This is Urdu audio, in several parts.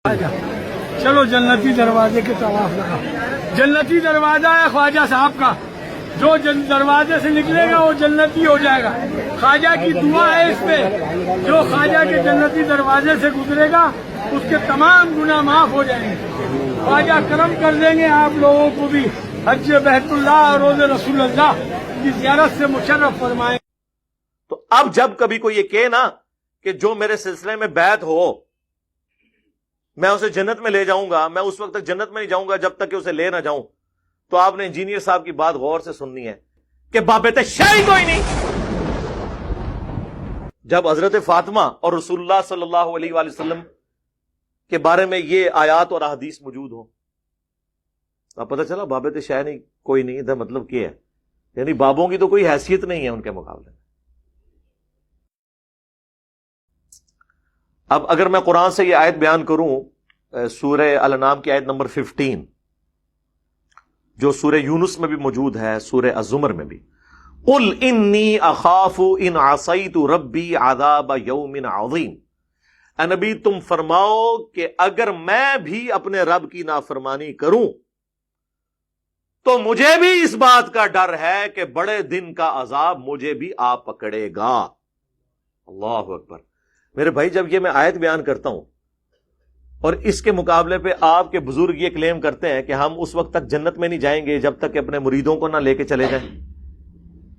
چلو جنتی دروازے کے طواف لگا. جنتی دروازہ ہے خواجہ صاحب کا، جو دروازے سے نکلے گا وہ جنتی ہو جائے گا. خواجہ کی دعا ہے اس پہ، جو خواجہ کے جنتی دروازے سے گزرے گا اس کے تمام گناہ معاف ہو جائیں گے. خواجہ کرم کر دیں گے آپ لوگوں کو بھی حج بیت اللہ اور روز رسول اللہ کی زیارت سے مشرف فرمائیں. تو اب جب کبھی کوئی یہ کہے نا کہ جو میرے سلسلے میں بیعت ہو میں اسے جنت میں لے جاؤں گا، میں اس وقت تک جنت میں نہیں جاؤں گا جب تک کہ اسے لے نہ جاؤں، تو آپ نے انجینئر صاحب کی بات غور سے سننی ہے کہ بابت شاہی کوئی نہیں. جب حضرت فاطمہ اور رسول اللہ صلی اللہ علیہ وآلہ وسلم کے بارے میں یہ آیات اور احادیث موجود ہوں، اب پتہ چلا بابت شاہی نہیں کوئی نہیں. ادھر مطلب کیا ہے؟ یعنی بابوں کی تو کوئی حیثیت نہیں ہے ان کے مقابلے میں. اب اگر میں قرآن سے یہ آیت بیان کروں، سورہ الانعام کی آیت نمبر 15 جو سورہ یونس میں بھی موجود ہے، سورہ الزمر میں بھی، قل انی اخاف ان عصیت ربی عذاب یوم عظیم. اے نبی تم فرماؤ کہ اگر میں بھی اپنے رب کی نافرمانی کروں تو مجھے بھی اس بات کا ڈر ہے کہ بڑے دن کا عذاب مجھے بھی آ پکڑے گا. اللہ اکبر. میرے بھائی جب یہ میں آیت بیان کرتا ہوں اور اس کے مقابلے پہ آپ کے بزرگ یہ کلیم کرتے ہیں کہ ہم اس وقت تک جنت میں نہیں جائیں گے جب تک کہ اپنے مریدوں کو نہ لے کے چلے جائیں،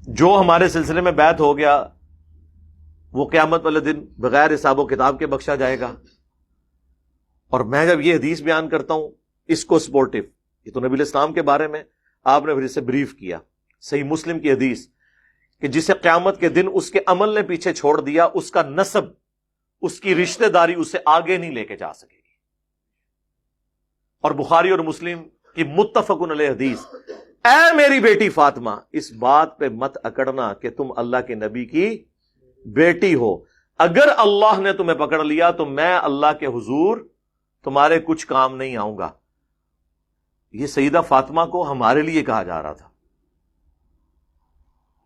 جو ہمارے سلسلے میں بیعت ہو گیا وہ قیامت والے دن بغیر حساب و کتاب کے بخشا جائے گا. اور میں جب یہ حدیث بیان کرتا ہوں اس کو سپورٹیو، یہ تو نبی الاسلام کے بارے میں آپ نے پھر اسے بریف کیا، صحیح مسلم کی حدیث کہ جسے قیامت کے دن اس کے عمل نے پیچھے چھوڑ دیا، اس کا نسب، اس کی رشتہ داری اسے آگے نہیں لے کے جا سکے گی. اور بخاری اور مسلم کی متفق علیہ حدیث، اے میری بیٹی فاطمہ اس بات پہ مت اکڑنا کہ تم اللہ کے نبی کی بیٹی ہو. اگر اللہ نے تمہیں پکڑ لیا تو میں اللہ کے حضور تمہارے کچھ کام نہیں آؤں گا. یہ سیدہ فاطمہ کو ہمارے لیے کہا جا رہا تھا.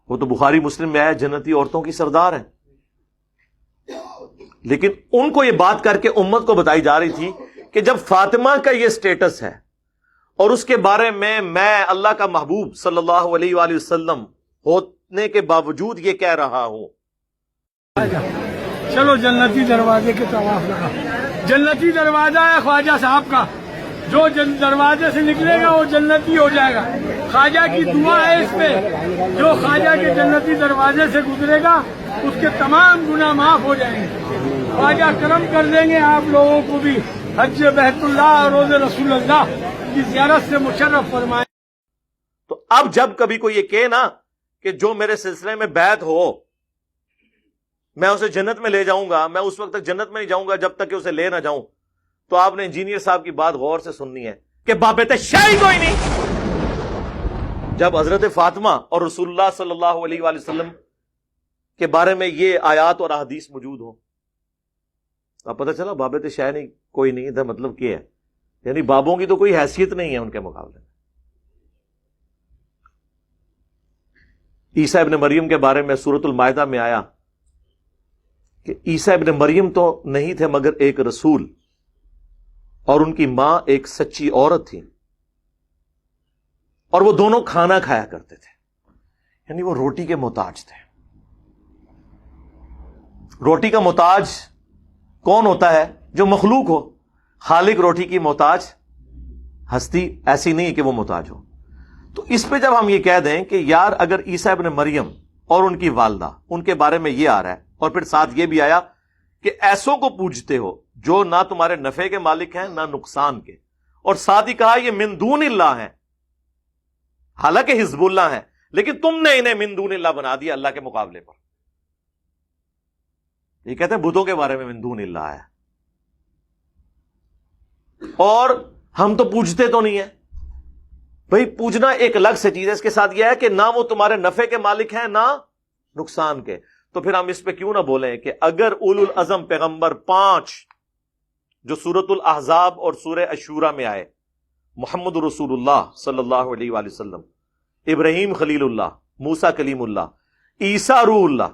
وہ تو بخاری مسلم میں ہے، جنتی عورتوں کی سردار ہیں، لیکن ان کو یہ بات کر کے امت کو بتائی جا رہی تھی کہ جب فاطمہ کا یہ سٹیٹس ہے اور اس کے بارے میں اللہ کا محبوب صلی اللہ علیہ وآلہ وسلم ہونے کے باوجود یہ کہہ رہا ہوں. چلو جنتی دروازے کے طواف لگا. جنتی دروازہ ہے خواجہ صاحب کا، جو دروازے سے نکلے گا وہ جنتی ہو جائے گا. خواجہ کی دعا ہے اس پہ، جو خواجہ کے جنتی دروازے سے گزرے گا اس کے تمام گناہ معاف ہو جائیں گے. خواجہ کرم کر دیں گے آپ لوگوں کو بھی حج بیت اللہ اور روز رسول اللہ کی زیارت سے مشرف فرمائیں. تو اب جب کبھی کوئی یہ کہے نا کہ جو میرے سلسلے میں بیعت ہو میں اسے جنت میں لے جاؤں گا، میں اس وقت تک جنت میں نہیں جاؤں گا جب تک کہ اسے لے نہ جاؤں، تو آپ نے انجینئر صاحب کی بات غور سے سننی ہے کہ بابت شاہی کوئی نہیں. جب حضرت فاطمہ اور رسول اللہ صلی اللہ علیہ وآلہ وسلم کے بارے میں یہ آیات اور احادیث موجود ہوں، اب پتہ چلا بابت شاہی نہیں کوئی نہیں. ادھر مطلب کیا ہے؟ یعنی بابوں کی تو کوئی حیثیت نہیں ہے ان کے مقابلے میں. عیسیٰ ابن مریم کے بارے میں سورۃ المائدہ میں آیا کہ عیسیٰ ابن مریم تو نہیں تھے مگر ایک رسول، اور ان کی ماں ایک سچی عورت تھی، اور وہ دونوں کھانا کھایا کرتے تھے. یعنی وہ روٹی کے محتاج تھے. روٹی کا محتاج کون ہوتا ہے؟ جو مخلوق ہو. خالق روٹی کی محتاج ہستی ایسی نہیں کہ وہ محتاج ہو. تو اس پہ جب ہم یہ کہہ دیں کہ یار اگر عیسیٰ ابن مریم اور ان کی والدہ ان کے بارے میں یہ آ رہا ہے، اور پھر ساتھ یہ بھی آیا کہ ایسوں کو پوجتے ہو جو نہ تمہارے نفع کے مالک ہیں نہ نقصان کے، اور ساتھ ہی کہا یہ من دون اللہ ہیں، حالانکہ حزب اللہ ہیں، لیکن تم نے انہیں من دون اللہ بنا دیا اللہ کے مقابلے پر. یہ کہتے ہیں بتوں کے بارے میں من دون اللہ ہے، اور ہم تو پوجتے تو نہیں ہیں. بھئی پوجنا ایک الگ سے چیز ہے، اس کے ساتھ یہ ہے کہ نہ وہ تمہارے نفع کے مالک ہیں نہ نقصان کے. تو پھر ہم اس پہ کیوں نہ بولیں کہ اگر اولو العزم پیغمبر 5 جو سورۃ الاحزاب اور سورہ الشورى میں آئے، محمد رسول اللہ صلی اللہ علیہ وآلہ وسلم، ابراہیم خلیل اللہ، موسیٰ کلیم اللہ، عیسیٰ روح اللہ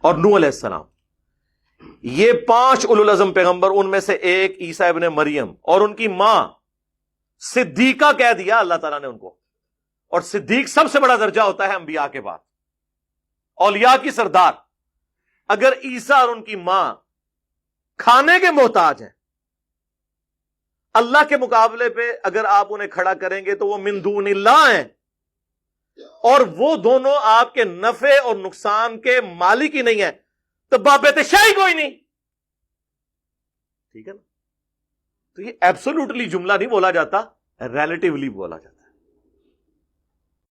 اور نوح علیہ السلام، یہ 5 اولو العزم پیغمبر، ان میں سے ایک عیسیٰ ابن مریم اور ان کی ماں صدیقہ کہہ دیا اللہ تعالیٰ نے ان کو، اور صدیق سب سے بڑا درجہ ہوتا ہے انبیاء کے بعد، اولیاء کی سردار۔ اگر عیسیٰ اور ان کی ماں کھانے کے محتاج ہیں، اللہ کے مقابلے پہ اگر آپ انہیں کھڑا کریں گے تو وہ من دون اللہ ہیں، اور وہ دونوں آپ کے نفع اور نقصان کے مالک ہی نہیں ہیں، تو بابت شاہی کوئی نہیں، ٹھیک ہے نا؟ تو یہ ایبسولوٹلی جملہ نہیں بولا جاتا، ریلیٹیولی بولا جاتا۔